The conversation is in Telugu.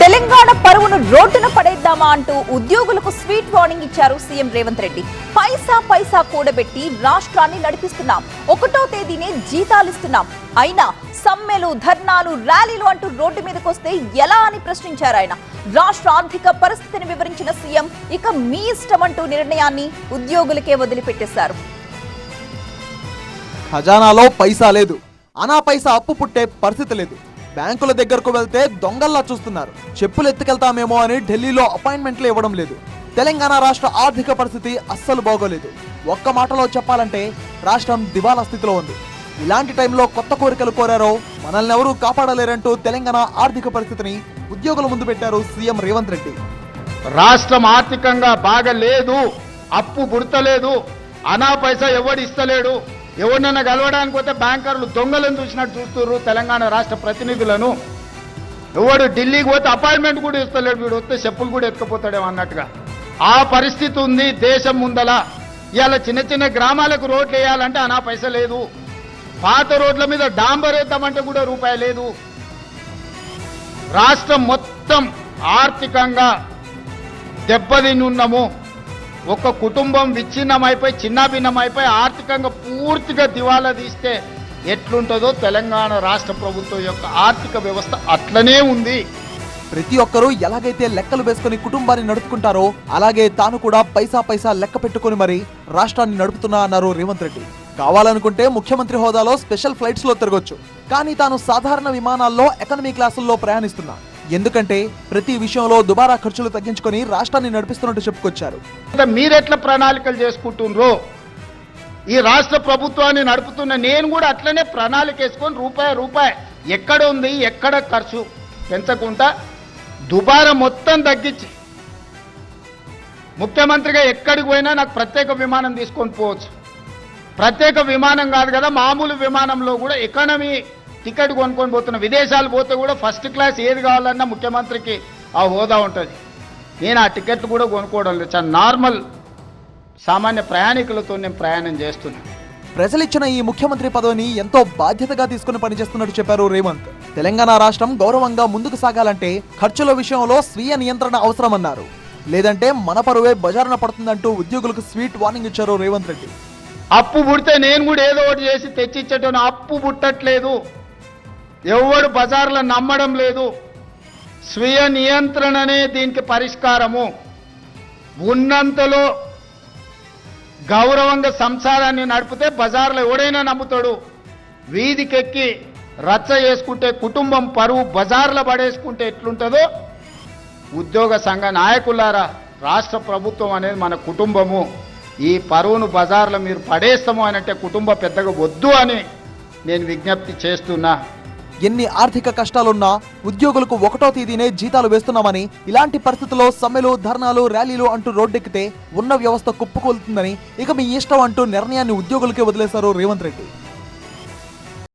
తెలంగాణ పరువును రోడ్డున పడేద్దామా అంటూ ఉద్యోగులకు స్వీట్ వార్నింగ్ ఇచ్చారు సీఎం రేవంత్ రెడ్డి. పైసా పైసా కూడబెట్టి రాష్ట్రాన్ని నడిపిస్తున్నాం, 1వ తేదీనే జీతాలిస్తున్నాం, అయినా సమ్మెలు, ధర్నాలు, ర్యాలీలు అంటూ రోడ్డు మీదకొస్తే ఎలా అని ప్రశ్నించారు ఆయన. రాష్ట్ర ఆర్థిక పరిస్థితిని వివరించిన సీఎం ఇక మీ ఇష్టమంటూ నిర్ణయాన్ని ఉద్యోగులకే వదిలిపెట్టేశారు. ఖజానాలో పైసా లేదు, అనా పైసా అప్పు పుట్టే పరిస్థితి లేదు. బ్యాంకుల దగ్గరకు వెళ్తే దొంగల్లా చూస్తున్నారు. చెప్పులు ఎత్తుకెళ్తామేమో అని ఢిల్లీలో అపాయింట్మెంట్లు ఇవ్వడం లేదు. తెలంగాణ రాష్ట్ర ఆర్థిక పరిస్థితి అస్సలు బాగోలేదు. ఒక్క మాటలో చెప్పాలంటే రాష్ట్రం దివాలా స్థితిలో ఉంది. ఇలాంటి టైంలో కొత్త కోరికలు కోరారో మనల్ని ఎవరూ కాపాడలేరంటూ తెలంగాణ ఆర్థిక పరిస్థితిని ఉద్యోగుల ముందు పెట్టారు సీఎం రేవంత్ రెడ్డి. రాష్ట్రం ఆర్థికంగా బాగలేదు, అప్పు పుడతలేదు, అనా పైసా ఎవడు ఇస్తలేడు. ఎవరినైనా కలవడానికి పోతే బ్యాంకర్లు దొంగలను చూసినట్టు చూస్తున్నారు తెలంగాణ రాష్ట్ర ప్రతినిధులను. ఎవడు ఢిల్లీకి పోతే అపాయింట్మెంట్ కూడా ఇస్తలేడు, వీడు వస్తే చెప్పులు కూడా ఎత్తుకుపోతాడేమో అన్నట్టుగా ఆ పరిస్థితి ఉంది దేశం ముందల. ఇవాళ చిన్న చిన్న గ్రామాలకు రోడ్లు వేయాలంటే అనా పైసా లేదు. పాత రోడ్ల మీద డాంబర్ వేద్దామంటే కూడా రూపాయి లేదు. రాష్ట్రం మొత్తం ఆర్థికంగా దెబ్బతిని ఉన్నాము. ఒక కుటుంబం విచ్ఛిన్నమైపోయి చిన్నాభిన్నమైపోయి ఆర్థికంగా పూర్తిగా దివాలా తీస్తే ఎట్లుంటుందో తెలంగాణ రాష్ట్ర ప్రభుత్వం యొక్క ఆర్థిక వ్యవస్థ అట్లనే ఉంది. ప్రతి ఒక్కరూ ఎలాగైతే లెక్కలు వేసుకుని కుటుంబాన్ని నడుపుకుంటారో అలాగే తాను కూడా పైసా పైసా లెక్క పెట్టుకుని మరి రాష్ట్రాన్ని నడుపుతున్నా అన్నారు రేవంత్ రెడ్డి. కావాలనుకుంటే ముఖ్యమంత్రి హోదాలో స్పెషల్ ఫ్లైట్స్ లో తిరగొచ్చు, కానీ తాను సాధారణ విమానాల్లో ఎకానమీ క్లాసుల్లో ప్రయాణిస్తున్నా. ఎందుకంటే ప్రతి విషయంలో దుబారా ఖర్చులు తగ్గించుకొని రాష్ట్రాన్ని నడిపిస్తున్నట్టు చెప్పుకొచ్చారు. మీరెట్లా ప్రణాళికలు చేసుకుంటున్నారు? ఈ రాష్ట్ర ప్రభుత్వాన్ని నడుపుతున్న నేను కూడా అట్లనే ప్రణాళిక వేసుకొని రూపాయి ఎక్కడ ఉంది, ఎక్కడ ఖర్చు పెంచకుండా దుబారా మొత్తం తగ్గించి ముఖ్యమంత్రిగా ఎక్కడికి పోయినా నాకు ప్రత్యేక విమానం తీసుకొని పోవచ్చు. ప్రత్యేక విమానం కాదు కదా, మామూలు విమానంలో కూడా ఎకానమీ టికెట్ కొనుక్కొని పోతున్న. విదేశాలు పోతే కూడా ఫస్ట్ క్లాస్ ఏది కావాలన్నా ముఖ్యమంత్రికి ఆ హోదా ఉంటుంది. నేను ఆ టికెట్లు కూడా కొనుక్కోవడం లేదు, చాలా నార్మల్ సామాన్య ప్రయాణికులతో నేను ప్రయాణం చేస్తున్నాను. ప్రజలిచ్చిన ఈ ముఖ్యమంత్రి పదవిని ఎంతో బాధ్యతగా తీసుకుని పనిచేస్తున్నట్టు చెప్పారు రేవంత్. తెలంగాణ రాష్ట్రం గౌరవంగా ముందుకు సాగాలంటే ఖర్చుల విషయంలో స్వీయ నియంత్రణ అవసరమన్నారు. లేదంటే మన పరువే బజారున పడుతుందంటూ ఉద్యోగులకు స్వీట్ వార్నింగ్ ఇచ్చారు రేవంత్ రెడ్డి. అప్పు పుడితే నేను కూడా ఏదో ఒకటి చేసి తెచ్చిచ్చేటోను. అప్పు పుట్టట్లేదు, ఎవడు బజార్లో నమ్మడం లేదు. స్వీయ నియంత్రణనే దీనికి పరిష్కారము. ఉన్నంతలో గౌరవంగా సంసారాన్ని నడిపితే బజార్లో ఎవడైనా నమ్ముతాడు. వీధికెక్కి రచ్చ చేసుకుంటే, కుటుంబం పరువు బజార్లో పడేసుకుంటే ఎట్లుంటుందో ఉద్యోగ సంఘ నాయకులారా, రాష్ట్ర ప్రభుత్వం అనేది మన కుటుంబము. ఈ పరువును బజార్లో మీరు పడేస్తాము అని అంటే కుటుంబ పెద్దగా వద్దు అని నేను విజ్ఞప్తి చేస్తున్నా. ఎన్ని ఆర్థిక కష్టాలున్నా ఉద్యోగులకు 1వ తేదీనే జీతాలు వేస్తున్నామని, ఇలాంటి పరిస్థితుల్లో సమ్మెలు, ధర్నాలు, ర్యాలీలు అంటూ రోడ్డెక్కితే ఉన్న వ్యవస్థ కుప్పకూలుతుందని ఇక మీ ఇష్టం అంటూ నిర్ణయాన్ని ఉద్యోగులకే వదిలేశారు రేవంత్ రెడ్డి.